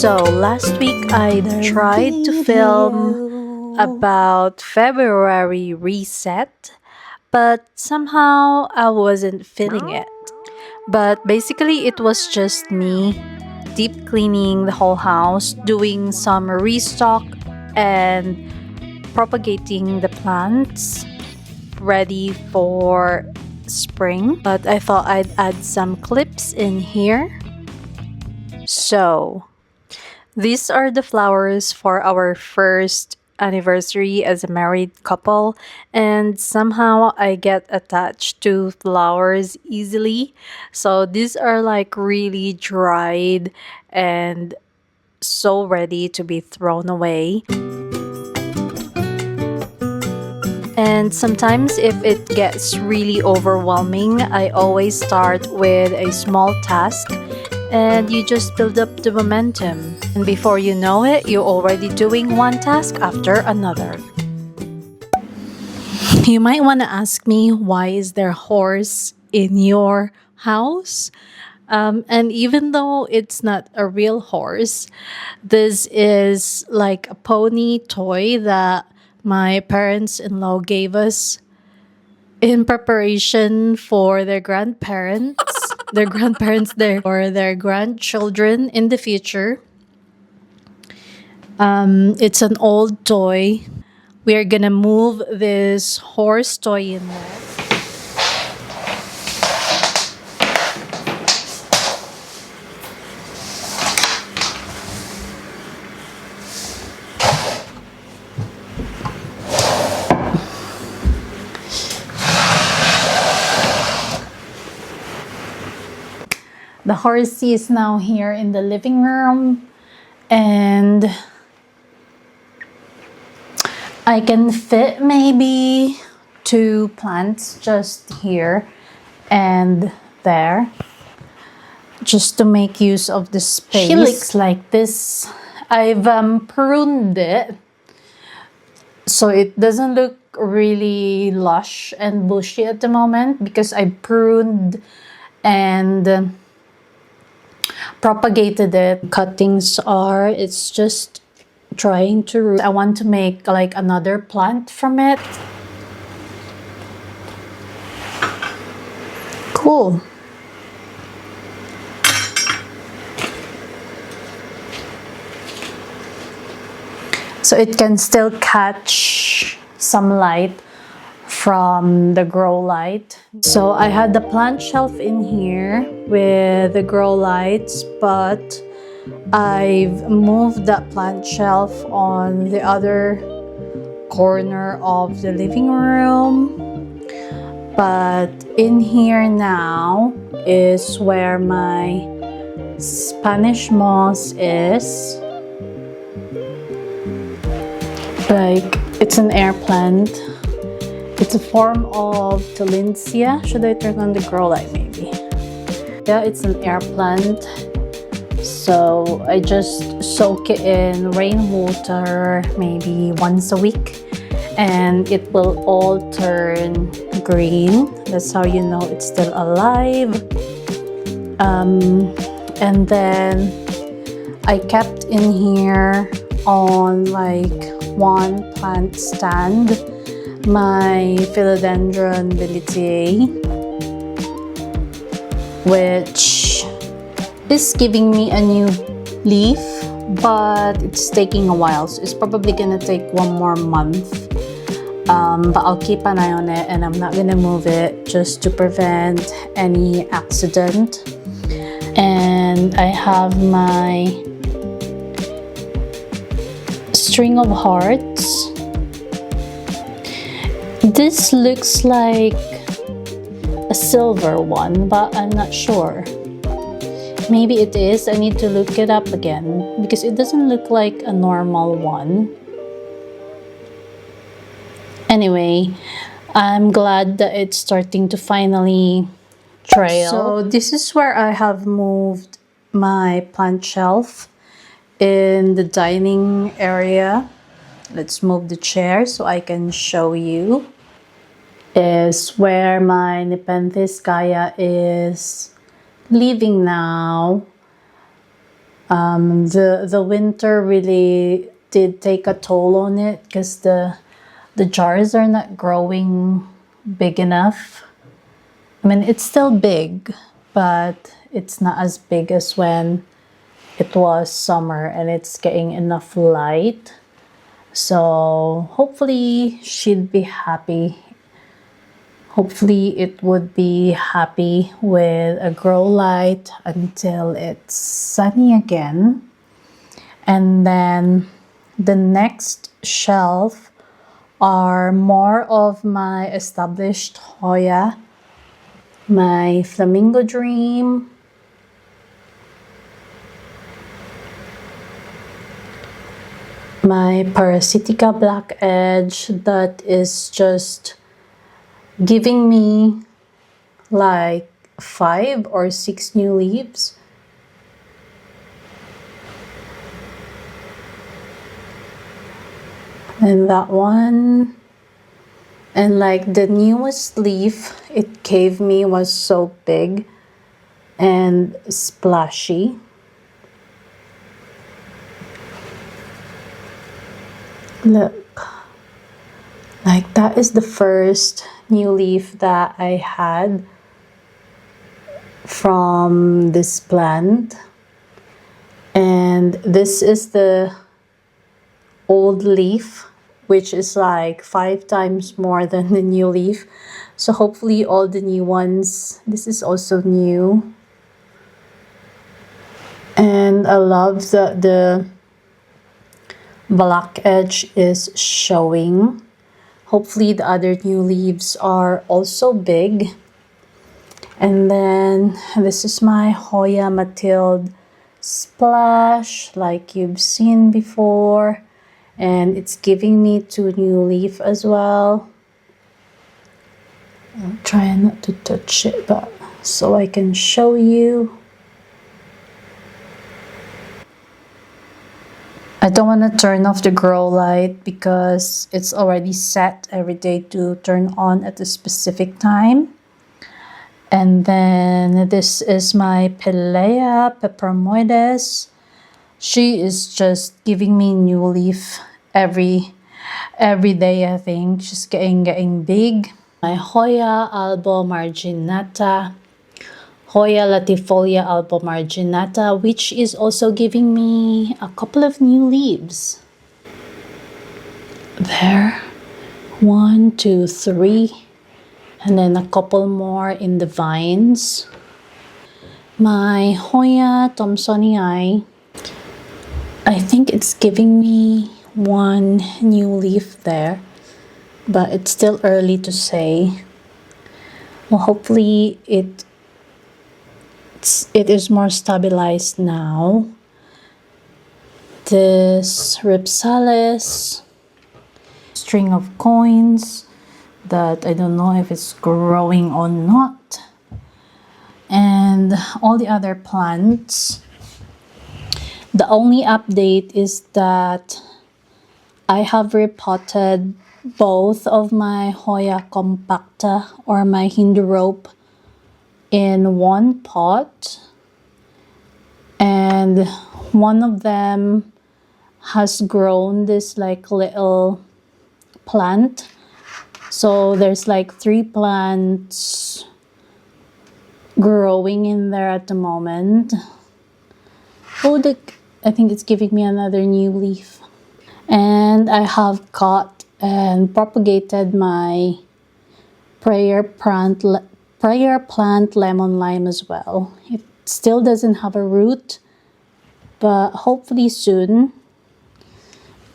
So last week I tried to film about February reset, but somehow I wasn't feeling it. But basically it was just me deep cleaning the whole house, doing some restock and propagating the plants ready for spring. But I thought I'd add some clips in here. So these are the flowers for our first anniversary as a married couple, and somehow I get attached to flowers easily. So these are like really dried and so ready to be thrown away. And sometimes, if it gets really overwhelming, I always start with a small task and you just build up the momentum. And before you know it, you're already doing one task after another. You might want to ask me, why is there a horse in your house? And even though it's not a real horse, this is like a pony toy that my parents-in-law gave us in preparation for their grandparents, or their grandchildren in the future. It's an old toy. We are gonna move this horse toy in there. The horsey is now here in the living room, and I can fit maybe 2 plants just here and there, just to make use of the space. She looks like this. I've pruned it so it doesn't look really lush and bushy at the moment, because I pruned and propagated it. Cuttings are, it's just trying to root. I want to make like another plant from it. Cool. So it can still catch some light from the grow light. So I had the plant shelf in here with the grow lights, but I've moved that plant shelf on the other corner of the living room. But in here now is where my Spanish moss is. Like, it's an air plant. It's a form of Talinsia. Should I turn on the grow light maybe? Yeah, it's an air plant. So I just soak it in rainwater maybe once a week, and it will all turn green. That's how you know it's still alive. And then I kept in here on like one plant stand my philodendron Valentine, which is giving me a new leaf, but it's taking a while, so it's probably gonna take 1 more month. But I'll keep an eye on it, and I'm not gonna move it just to prevent any accident. And I have my string of hearts. This looks like a silver one, but I'm not sure. Maybe it is. I need to look it up again, because it doesn't look like a normal one. Anyway, I'm glad that it's starting to finally trail. So this is where I have moved my plant shelf in the dining area. Let's move the chair so I can show you. Is where my Nepenthes Gaia is living now. The winter really did take a toll on it because the jars are not growing big enough. I mean, it's still big, but it's not as big as when it was summer and it's getting enough light. So hopefully she'd be happy. Hopefully it would be happy with a grow light until it's sunny again. And then the next shelf are more of my established Hoya, my Flamingo Dream, my Parasitica Black Edge that is just giving me like 5 or 6 new leaves. And that one, and like the newest leaf it gave me was so big and splashy. Look, like that is the first new leaf that I had from this plant, and this is the old leaf, which is like 5 times more than the new leaf. So hopefully all the new ones, this is also new. And I love that the black edge is showing. Hopefully the other new leaves are also big. And then this is my Hoya Matilde Splash, like you've seen before. And it's giving me 2 new leaf as well. I'll try not to touch it, but so I can show you. I don't want to turn off the grow light because it's already set every day to turn on at a specific time. And then this is my Pelea Pepermoides. She is just giving me new leaf every day, I think. She's getting big. My Hoya Albo Marginata. Hoya Latifolia Albo Marginata, which is also giving me a couple of new leaves. There. 1, 2, 3. And then a couple more in the vines. My Hoya Thomsonii, I think it's giving me 1 new leaf there, but it's still early to say. Well, hopefully it is more stabilized now. This Ripsalis string of coins that I don't know if it's growing or not. And all the other plants. The only update is that I have repotted both of my Hoya compacta or my Hindu rope in one pot, and one of them has grown this like little plant. So there's like 3 plants growing in there at the moment. Oh, I think it's giving me another new leaf. And I have cut and propagated my prayer plant lemon lime as well. It still doesn't have a root, but hopefully soon.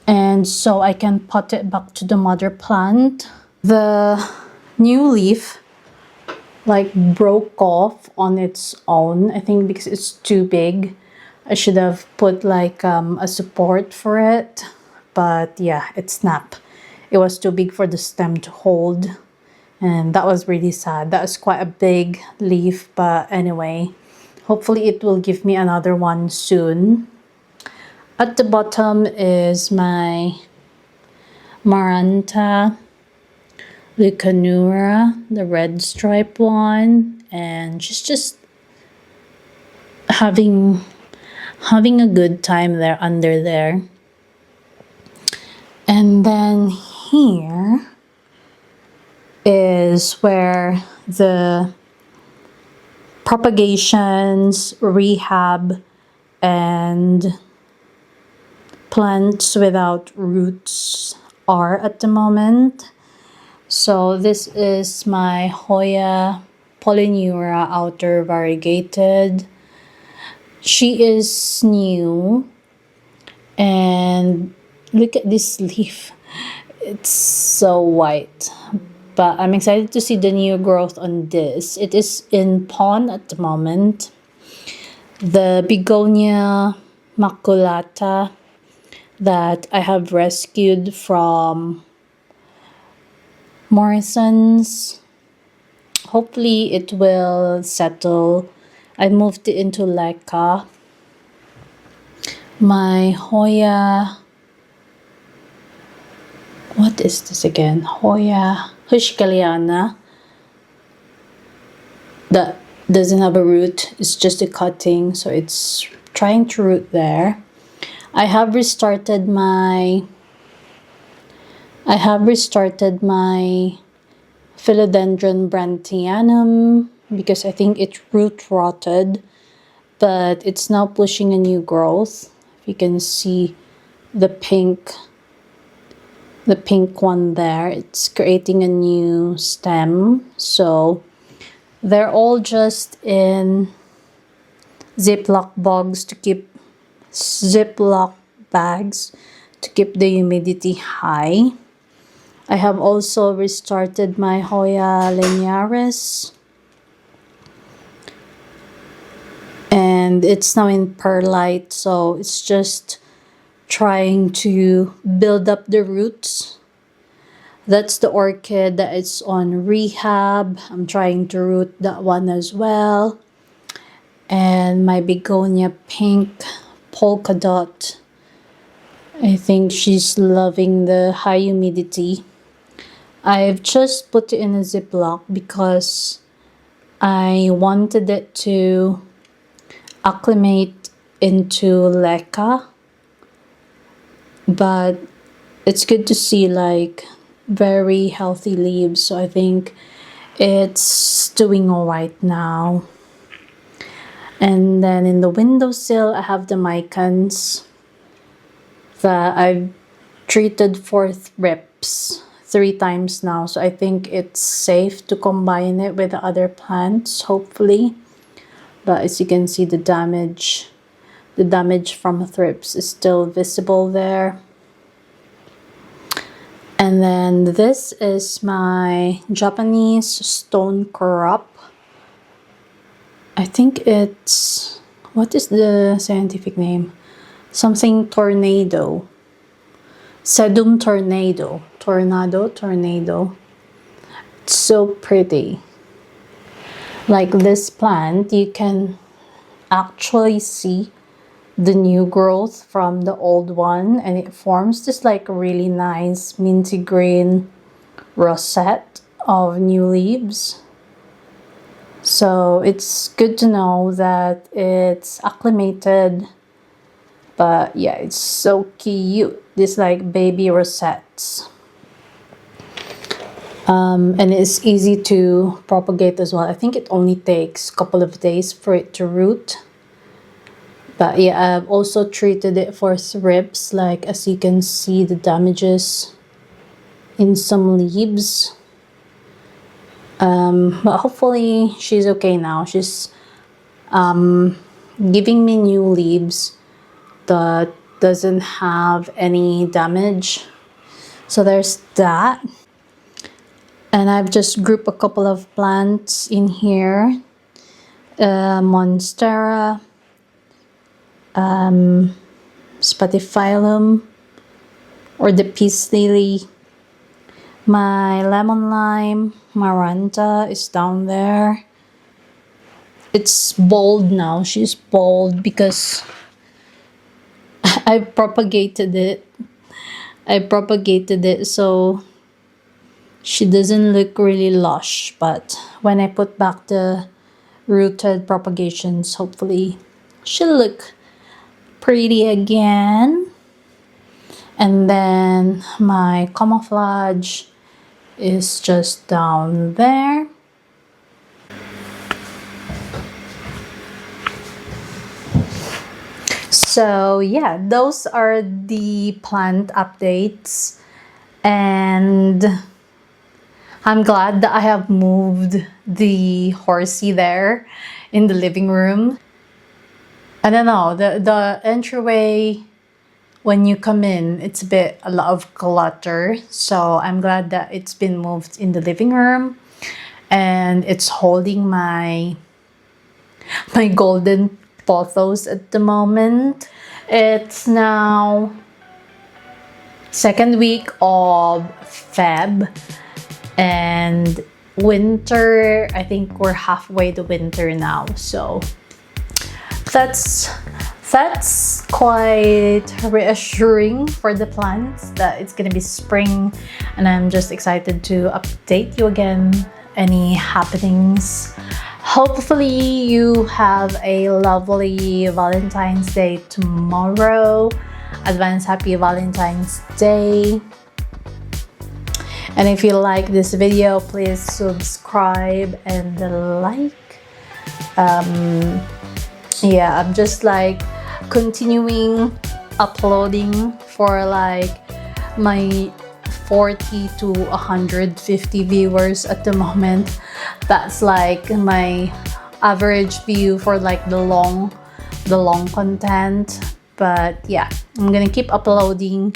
And so I can pot it back to the mother plant. The new leaf like broke off on its own, I think because it's too big. I should have put like a support for it, but yeah, it snapped. It was too big for the stem to hold, and that was really sad. That was quite a big leaf, but anyway, hopefully it will give me another one soon. At the bottom is my Maranta Lucanura, the red stripe one, and she's just having having a good time there under there. And then here is where the propagations, rehab, and plants without roots are at the moment. So this is my Hoya Polyneura outer variegated. She is new, and look at this leaf. It's so white. But I'm excited to see the new growth on this. It is in pon at the moment. The begonia maculata that I have rescued from Morrison's. Hopefully it will settle. I moved it into Leca. My Hoya, what is this again? Hoya Hushkaliana. That doesn't have a root. It's just a cutting, so it's trying to root there. I have restarted my Philodendron Brantianum because I think it root rotted, but it's now pushing a new growth. If you can see the pink one there, it's creating a new stem. So they're all just in Ziploc bags to keep the humidity high. I have also restarted my Hoya linearis, and it's now in perlite, so it's just trying to build up the roots. That's the orchid that is on rehab. I'm trying to root that one as well. And my begonia pink polka dot, I think she's loving the high humidity. I've just put it in a Ziploc because I wanted it to acclimate into Leca, but it's good to see like very healthy leaves, so I think it's doing all right now. And then in the windowsill I have the micans that I've treated for thrips 3 times now, so I think it's safe to combine it with the other plants, hopefully. But as you can see, the damage from thrips is still visible there. And then this is my Japanese stone crop. I think it's, what is the scientific name? Something tornado. Sedum tornado. Tornado. It's so pretty. Like this plant, you can actually see the new growth from the old one, and it forms this like really nice minty green rosette of new leaves. So it's good to know that it's acclimated. But yeah, it's so cute. This like baby rosettes. And it's easy to propagate as well. I think it only takes a couple of days for it to root. But yeah, I've also treated it for thrips, like as you can see the damages in some leaves. But hopefully she's okay now. She's giving me new leaves that doesn't have any damage. So there's that. And I've just grouped a couple of plants in here. Monstera, Spathiphyllum, or the peace lily. My lemon lime Maranta is down there. It's bold now. She's bold because I propagated it. So she doesn't look really lush, but when I put back the rooted propagations, hopefully she'll look pretty again. And then my camouflage is just down there. So yeah, those are the plant updates, and I'm glad that I have moved the horsey there in the living room. I don't know, the entryway, when you come in, it's a lot of clutter. So I'm glad that it's been moved in the living room, and it's holding my golden pothos at the moment. It's now second week of Feb, and winter, I think we're halfway to winter now. So that's quite reassuring for the plants that it's gonna be spring, and I'm just excited to update you again any happenings. Hopefully you have a lovely Valentine's Day tomorrow. Advance happy Valentine's Day. And if you like this video, please subscribe and like. Yeah, I'm just like continuing uploading for like my 40 to 150 viewers at the moment. That's like my average view for like the long content. But yeah, I'm gonna keep uploading,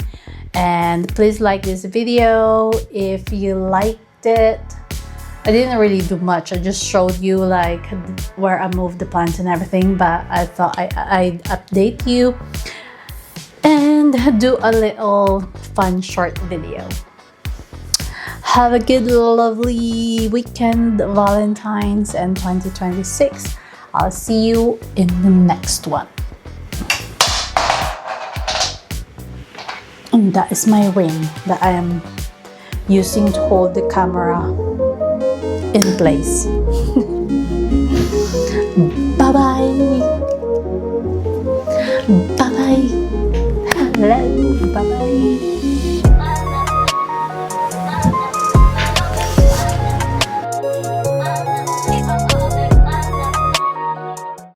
and please like this video if you liked it. I didn't really do much. I just showed you like where I moved the plants and everything, but I thought I'd update you and do a little fun short video. Have a good, lovely weekend, Valentine's and 2026. I'll see you in the next one. And that is my ring that I am using to hold the camera in place. Bye-bye. Bye-bye. Hello. Bye-bye.